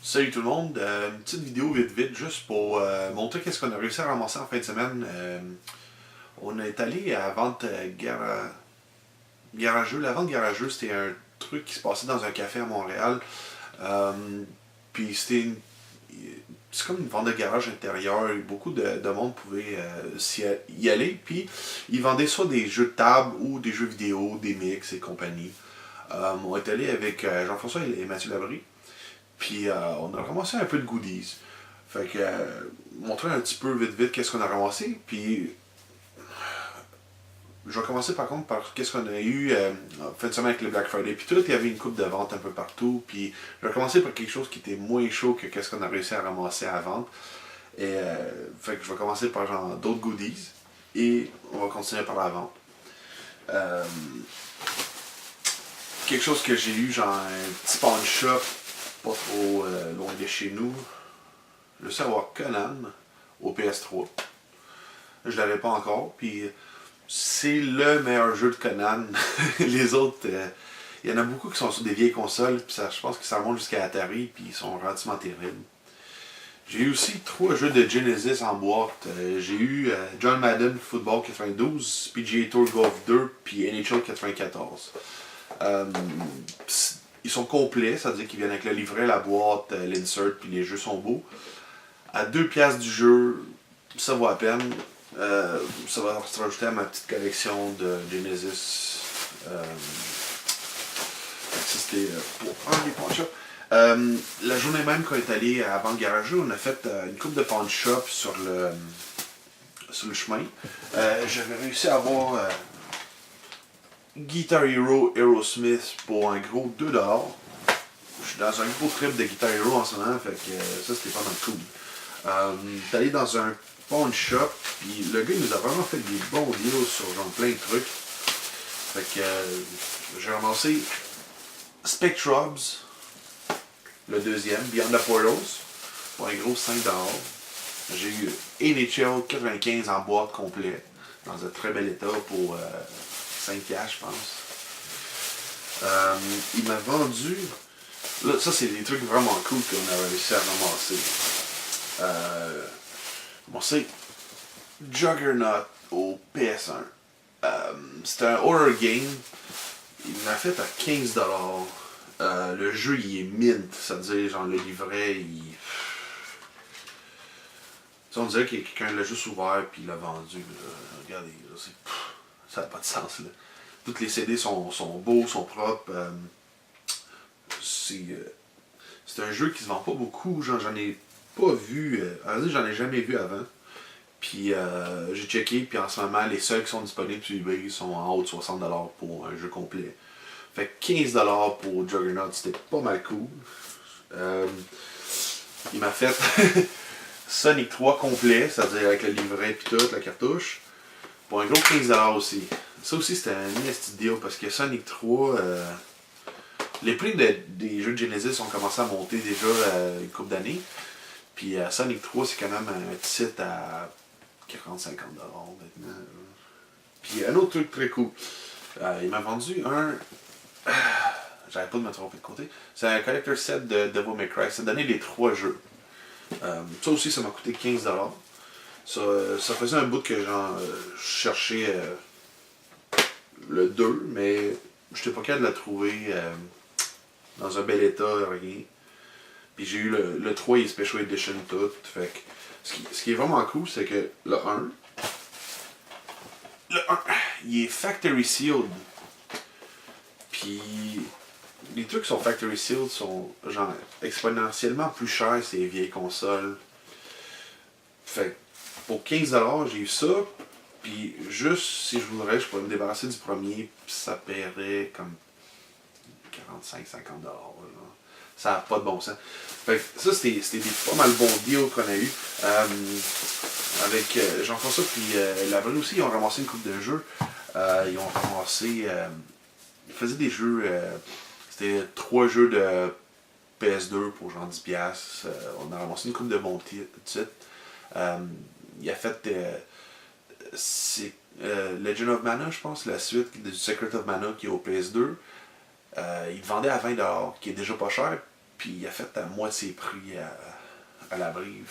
Salut tout le monde, une petite vidéo vite juste pour montrer qu'est-ce qu'on a réussi à ramasser en fin de semaine. On est allé à la vente garageux. La vente garageux, c'était un truc qui se passait dans un café à Montréal. Euh, Puis c'est comme une vente de garage intérieur. Beaucoup de monde pouvait y aller. Puis ils vendaient soit des jeux de table ou des jeux vidéo, des mix et compagnie. On est allé avec Jean-François et Mathieu Labrie. Puis on a ramassé un peu de goodies. Fait que, montrer un petit peu vite qu'est-ce qu'on a ramassé. Puis, je vais commencer par contre par qu'est-ce qu'on a eu en fin de semaine avec le Black Friday. Puis tout, il y avait une coupe de vente un peu partout. Puis, je vais commencer par quelque chose qui était moins chaud que qu'est-ce qu'on a réussi à ramasser à la vente. Et, fait que je vais commencer par genre d'autres goodies. Et on va continuer par la vente. Euh, Quelque chose que j'ai eu, genre un petit pawn shop, pas trop loin de chez nous. Je sais avoir Conan au PS3. Je l'avais pas encore, puis c'est le meilleur jeu de Conan. Les autres, il y en a beaucoup qui sont sur des vieilles consoles, puis je pense que ça monte jusqu'à Atari, puis ils sont relativement terribles. J'ai eu aussi 3 jeux de Genesis en boîte. J'ai eu John Madden Football 92, PGA Tour Golf 2, puis NHL 94. Euh, Ils sont complets, c'est-à-dire qu'ils viennent avec le livret, la boîte, l'insert, puis les jeux sont beaux. À 2 piastres du jeu, ça vaut à peine. Ça va se rajouter à ma petite collection de Genesis. Ça c'était pour un des pawn shops. La journée même qu'on est allé à Vente Garageux, on a fait une coupe de pawn shop sur le chemin. J'avais réussi à avoir Guitar Hero Aerosmith pour un gros 2$. Je suis dans un gros trip de Guitar Hero en ce moment, fait que ça c'était pas mal cool. T'es allé dans un pawn shop, puis le gars il nous a vraiment fait des bons deals sur genre plein de trucs. Fait que j'ai ramassé Spectrobs, le deuxième, Beyond the Portals, pour un gros 5$. J'ai eu NHL 95 en boîte complet, dans un très bel état pour 5$, je pense. Il m'a vendu. Là, ça, c'est des trucs vraiment cool qu'on a réussi à ramasser. Bon, c'est Juggernaut au PS1. C'était un horror game. Il m'a fait à 15$. Le jeu, il est mint. C'est-à-dire, genre, le livret, il. On dirait que quelqu'un l'a juste ouvert puis il l'a vendu. Là. Regardez, là, ça n'a pas de sens. Là. Toutes les CD sont beaux, sont propres. C'est un jeu qui se vend pas beaucoup. J'en ai pas vu. J'en ai jamais vu avant. Puis j'ai checké, puis en ce moment, les seuls qui sont disponibles sur eBay sont en haut de 60$ pour un jeu complet. Fait que 15$ pour Juggernaut, c'était pas mal cool. Il m'a fait Sonic 3 complet, c'est-à-dire avec le livret et tout, la cartouche, pour un gros 15$ aussi. Ça aussi, c'était un nasty deal parce que Sonic 3, les prix des jeux de Genesis ont commencé à monter déjà une couple d'années. Puis Sonic 3, c'est quand même un titre à 40-50$ maintenant. Puis un autre truc très cool. Il m'a vendu un. J'arrête pas de me tromper de côté. C'est un collector set de Devil May Cry. Ça donnait les 3 jeux. Ça aussi, ça m'a coûté 15$. Ça faisait un bout que je cherchais le 2, mais je n'étais pas capable de la trouver dans un bel état, rien. Puis j'ai eu le 3 et Special Edition tout. Fait que, ce qui est vraiment cool, c'est que le 1, il est factory sealed. Puis les trucs qui sont factory sealed sont genre exponentiellement plus chers ces vieilles consoles. Fait que pour 15$, j'ai eu ça. Puis juste si je voudrais, je pourrais me débarrasser du premier. Puis ça paierait comme 45-50$. Ça n'a pas de bon sens. Fait que ça, c'était des pas mal bons deals qu'on a eu. Avec Jean-François puis Laval aussi, ils ont ramassé une coupe de jeux. Ils ont ramassé. Ils faisaient des jeux. C'était 3 jeux de PS2 pour genre 10$. On a ramassé une coupe de bons titres. Il a fait. C'est Legend of Mana, je pense, la suite du Secret of Mana qui est au PS2. Il le vendait à 20$, qui est déjà pas cher. Puis il a fait à moitié prix à l'abri.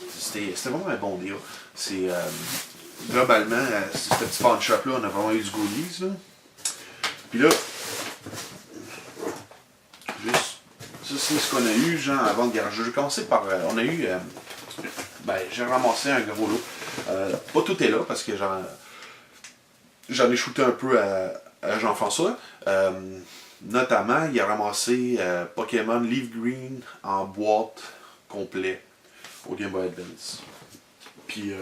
C'était vraiment un bon deal. C'est globalement, ce petit pawn shop là, on a vraiment eu du goodies. Là. Puis là, juste, ça c'est ce qu'on a eu, genre, avant de garage. Je vais commencer par, on a eu, j'ai ramassé un gros lot. Pas tout est là, parce que j'en ai shooté un peu à Jean-François. Notamment, il a ramassé Pokémon Leaf Green en boîte complet au Game Boy Advance. Puis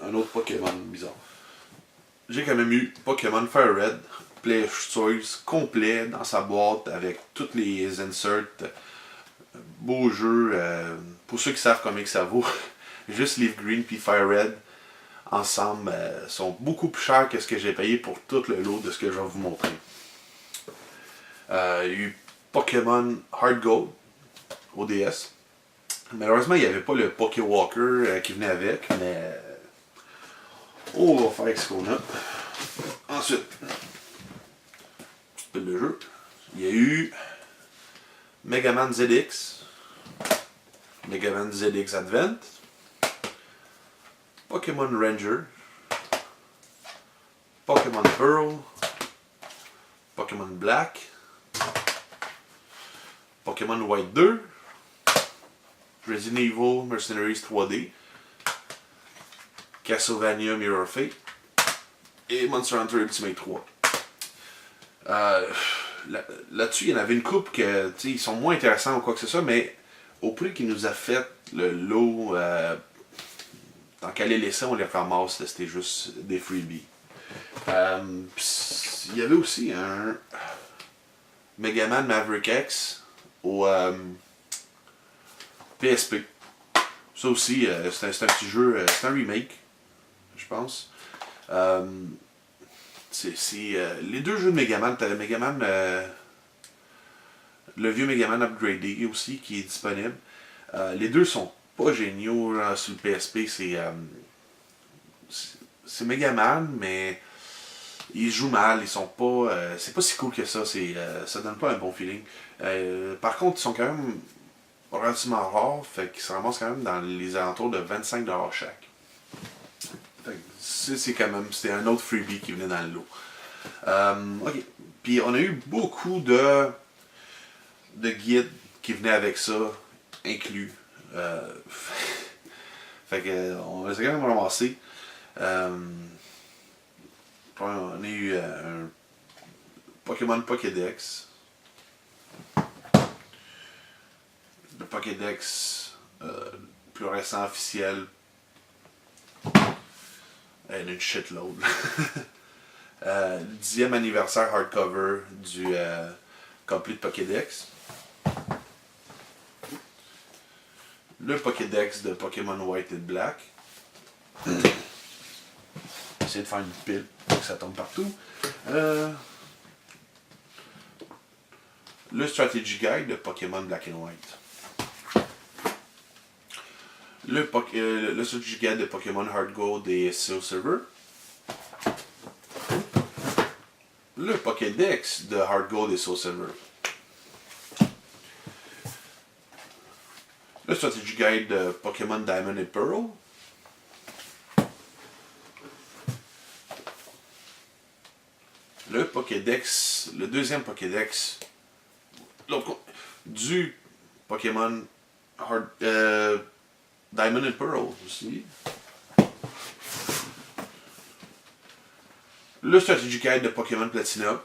un autre Pokémon bizarre. J'ai quand même eu Pokémon Fire Red Player's Choice complet dans sa boîte avec toutes les inserts. Beau jeu. Pour ceux qui savent combien que ça vaut, juste Leaf Green puis Fire Red ensemble sont beaucoup plus chers que ce que j'ai payé pour tout le lot de ce que je vais vous montrer. Il y a eu Pokémon Heart Gold au DS. Malheureusement, il n'y avait pas le Poké Walker qui venait avec, mais on va faire avec ce qu'on a. Ensuite, petite pile de jeu. Il y a eu Megaman ZX, Megaman ZX Advent, Pokémon Ranger, Pokémon Pearl, Pokémon Black, Pokémon White 2, Resident Evil Mercenaries 3D, Castlevania Mirror Fate et Monster Hunter Ultimate 3. Là-dessus, il y en avait une couple que ils sont moins intéressants ou quoi que ce soit, mais au prix qu'il nous a fait le lot, tant qu'à les laisser, on les ramasse, c'était juste des freebies. Il y avait aussi un Megaman Maverick X au PSP. Ça aussi, c'est un petit jeu, c'est un remake, je pense. Les deux jeux de Megaman, t'as le Megaman, le vieux Megaman upgradé aussi qui est disponible. Les deux sont pas géniaux sur le PSP, c'est Megaman, mais ils jouent mal, ils sont pas. C'est pas si cool que ça, ça donne pas un bon feeling. Par contre, ils sont quand même relativement rares, fait qu'ils se ramassent quand même dans les alentours de 25$ chaque. C'était un autre freebie qui venait dans le lot. Ok. Puis on a eu beaucoup de guides qui venaient avec ça, inclus. Fait que on les a quand même ramassés. On a eu un Pokémon Pokédex. Le Pokédex plus récent officiel. Il y en a une shitload. Le 10e anniversaire hardcover du Complete Pokédex. Le Pokédex de Pokémon White and Black. J'essaie de faire une pile pour que ça tombe partout. Le Strategy Guide de Pokémon Black and White. Le Strategy Guide de Pokémon Heart Gold et Soul Silver. Le Pokédex de Heart Gold et Soul Silver. Le Strategy Guide de Pokémon Diamond et Pearl. Le Pokédex, le deuxième Pokédex du Pokémon Diamond and Pearl aussi. Le Strategy Guide de Pokémon Platinum.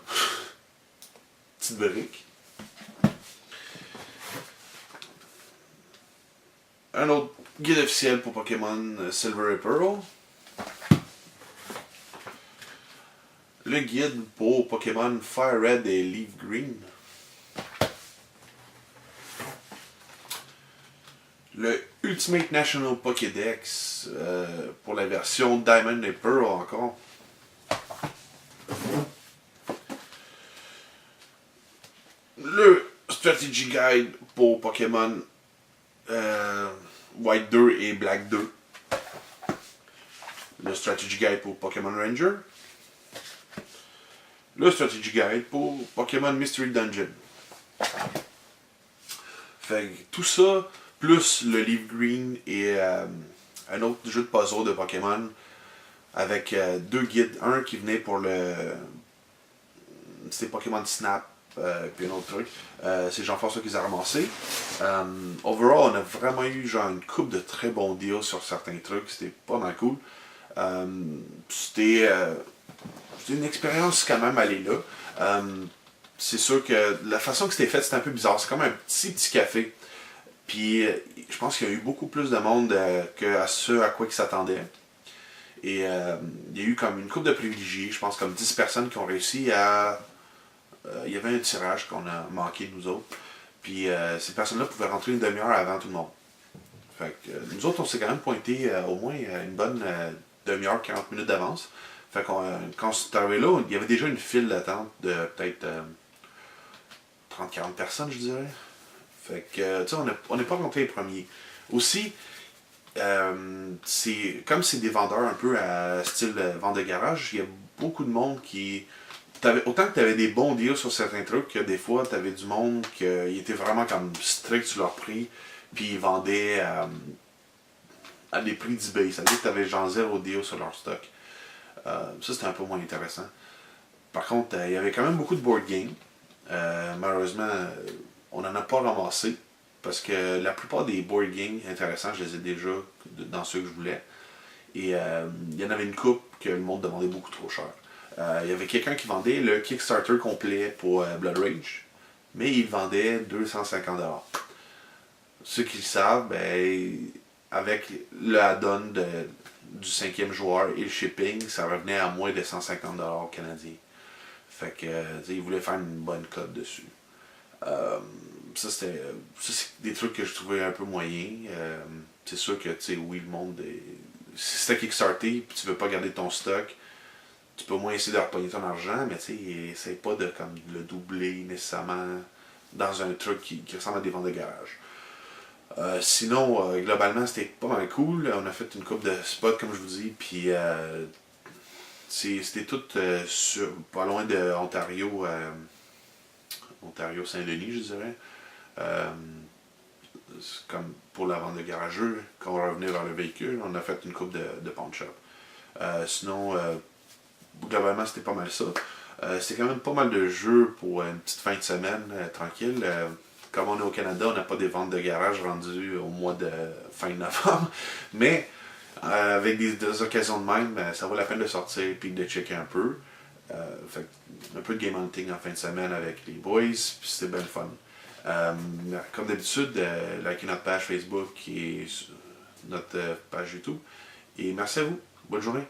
Petite brique. Un autre guide officiel pour Pokémon Silver et Pearl. Le guide pour Pokémon Fire Red et Leaf Green. Le Ultimate National Pokédex pour la version Diamond et Pearl encore. Le Strategy Guide pour Pokémon White 2 et Black 2. Le Strategy Guide pour Pokémon Ranger. Le Strategy Guide pour Pokémon Mystery Dungeon. Fait que tout ça, plus le livre green et un autre jeu de puzzle de Pokémon avec deux guides. Un qui venait pour le. C'était Pokémon Snap, puis un autre truc. C'est Jean-François qui les a ramassés. Overall, on a vraiment eu genre une coupe de très bons deals sur certains trucs. C'était pas mal cool. C'était une expérience quand même aller là. C'est sûr que la façon que c'était fait, c'était un peu bizarre. C'est comme un petit café. Puis je pense qu'il y a eu beaucoup plus de monde que à ce à quoi ils s'attendaient. Et il y a eu comme une couple de privilégiés, je pense comme 10 personnes qui ont réussi à... il y avait un tirage qu'on a manqué de nous autres. Puis ces personnes-là pouvaient rentrer une demi-heure avant tout le monde. Fait que nous autres, on s'est quand même pointé au moins une bonne demi-heure, 40 minutes d'avance. Fait qu'on, quand c'est arrivé là, il y avait déjà une file d'attente de peut-être 30-40 personnes, je dirais. Fait que, tu sais, on n'est pas rentré les premiers. Aussi, comme c'est des vendeurs un peu à style vente de garage, il y a beaucoup de monde qui... Autant que tu avais des bons deals sur certains trucs, que des fois, tu avais du monde qui était vraiment comme strict sur leur prix, puis ils vendaient à des prix d'eBay. Ça veut dire que tu avais genre zéro deal sur leur stock. Ça, c'était un peu moins intéressant. Par contre, il y avait quand même beaucoup de board games. Malheureusement, on n'en a pas ramassé. Parce que la plupart des board games intéressants, je les ai déjà dans ceux que je voulais. Et il y en avait une coupe que le monde demandait beaucoup trop cher. Il y avait quelqu'un qui vendait le Kickstarter complet pour Blood Rage, mais il vendait 250$. Ceux qui le savent, ben, avec le add-on du cinquième joueur et le shipping, ça revenait à moins de 150$ canadiens. Fait que, ils voulaient faire une bonne cote dessus. Ça, c'est des trucs que je trouvais un peu moyens. C'est sûr que, oui, le monde si c'était Kickstarter puis tu veux pas garder ton stock, tu peux au moins essayer de repogner ton argent, mais essaye pas de comme, le doubler nécessairement dans un truc qui ressemble à des ventes de garage. Sinon, globalement, c'était pas mal cool. On a fait une coupe de spots, comme je vous dis, puis c'était tout pas loin de Ontario, Ontario-Saint-Denis, je dirais. Comme pour la vente de garageux, quand on revenait vers le véhicule, on a fait une coupe de pawn shop. Sinon, globalement, c'était pas mal ça. C'était quand même pas mal de jeux pour une petite fin de semaine tranquille. Comme on est au Canada, on n'a pas des ventes de garage rendues au mois de fin novembre. Mais avec des occasions de même, ça vaut la peine de sortir et de checker un peu. Fait, un peu de game hunting en fin de semaine avec les boys, puis c'était bien le fun. Comme d'habitude, likez notre page Facebook et notre page YouTube. Et merci à vous. Bonne journée.